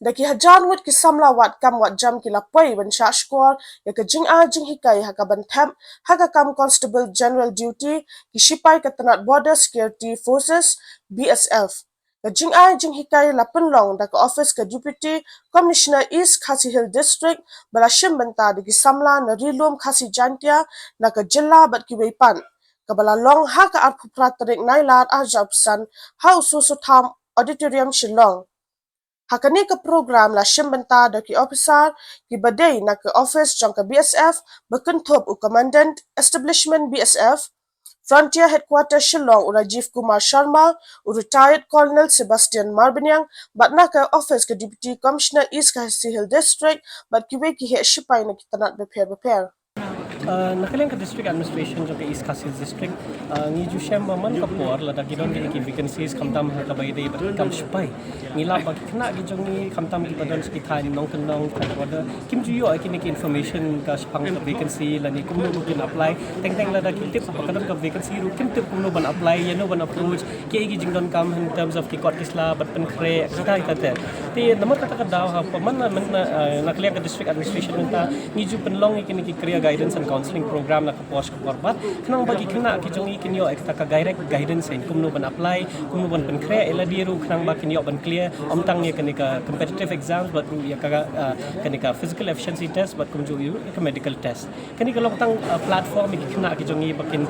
Daki Hajar Ngut ki Samla wat kam wat jam ki lapoi ban sha squad ya ka jing Hikai haka ban tham haka kam Constable General Duty ki Sipai Katanat Border Security Forces BSF. Ka jing Hikai lapan long da ka office ka Deputy Commissioner East Khasi Hill District balashim banta daki Samla na rilum Khasi Jantia na ka jilla bat ki weipan. Kabala long haka arpu pratarik nailar ajabsan ha ususu tham auditorium Shillong. Hakani ke program la shimbenta da ki officer ki badai na ke office jang ke BSF berkentup u Commandant Establishment BSF Frontier Headquarters Shillong u Rajiv Kumar Sharma u Retired Colonel Sebastian Marbanyang bat na ke office ke Deputy Commissioner East Khasi Hill District bat ki we ki he shipai na kita nak beper. Nakalang ka district administration jo ke East Khasi district ni ju shem man ka por la da gidon ki vacancies kamtam ha ka bayde ba kam spai ni la ba kna gi jong ni kamtam ki badon ki thai nong kan nong ka wada kim ju yo ki information ka spang ka vacancy la ni kum no kin apply teng la da ki tip ba kadam ka vacancy ru kim tip kum no ban apply ya no ban approach ki gi jing don kam in terms of ki court kisla bat pen kre ka ta te namar ka ka daw ha man nakalang ka district administration ta ni ju pen long ki career guidance and counseling program na kapos ko korbat kanang bagi kena ki jong ikinyo ekta ka direct guidance in kumno ban apply kumno ban penkre ela diru kanang ba kinyo ban clear omtang ye kanika competitive exams but ya kanika physical efficiency test but kumjo yu ka medical test kanika loktang platform ki kena ki jong i bakin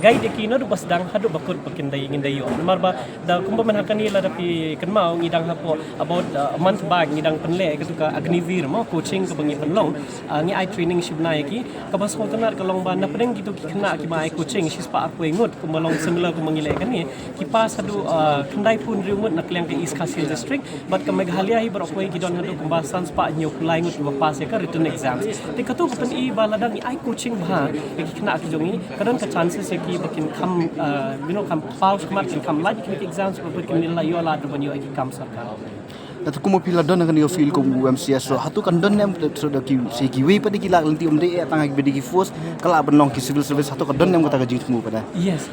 guide ki no bas dang hadu bakut bakin dai ngin dai yo marba da kumba man hakani la dapi kenmau ngidang hapo about a month back ngidang penle ke ka agnivir mo coaching ke bangi penlong ngi ai training shibna ki ka bas ko tanar ka long ban na pedeng gitu kena ki mai coaching sis pa aku ngut ku malong semla ku mangile kani ki pas hadu kendai pun riumut nak liang ke East Khasi district but ke Meghalaya hi berokoi ki don hadu kumbasan spa nyu kulai ngut ku pas ka written exams te katu pen i baladang i ai coaching ba ki kena ki jongi kadang ka chances ki bakin kam kam paus kemar kam lagi ki exams bakin nila yo la do banyo ki kam sarkar At kumo pila don kan yo feel ko UMCS so hatu kan don nem so da ki se ki we padi ki la lanti umde tang ak bedi ki force kala benong ki civil service hatu kan don nem kata ka jit mu pada yes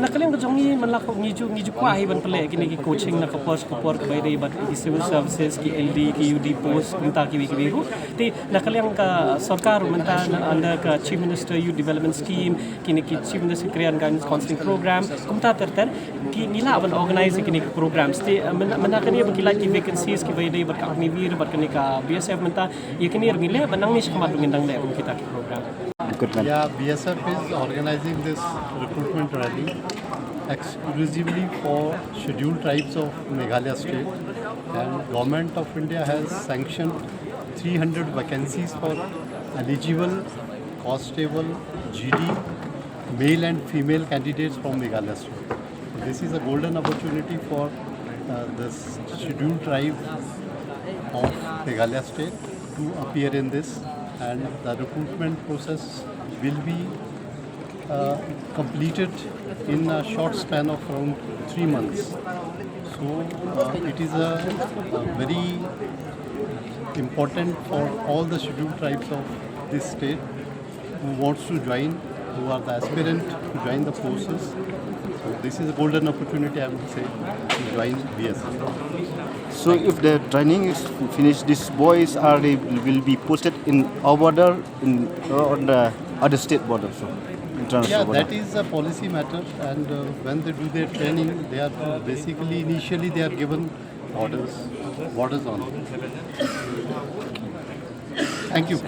nakalim ko jongi manlak ko ngiju kwa hi ban pale kini ki coaching na kapos ko por bay dei bat ki civil services ki LD ki UD post kunta ki wi ru ti nakalim ka sarkar menta under ka chief minister youth development scheme kini ki chief minister create guidance counseling program kumta terter ki nila ban organize kini programs ti manakani ba ki like vacancy ki bay dei bat ka agnivir bat kini ka BSF menta yakini ngile banang nis kamat ngindang le kita ki program. Yeah, BSF is organizing this recruitment rally exclusively for scheduled tribes of Meghalaya state, and Government of India has sanctioned 300 vacancies for eligible, constable, GD, male and female candidates from Meghalaya state. This is a golden opportunity for the scheduled tribe of Meghalaya state to appear in this, and the recruitment process will be completed in a short span of around 3 months. So it is a very important for all the scheduled tribes of this state who wants to join, who are the aspirant to join the forces. So this is a golden opportunity, I would say, to join BSF. So if the training is finished, these boys will be posted in our border on the other state border, so international Yeah, border. that is a policy matter, and when they do their training, they are basically initially they are given borders on. Thank you.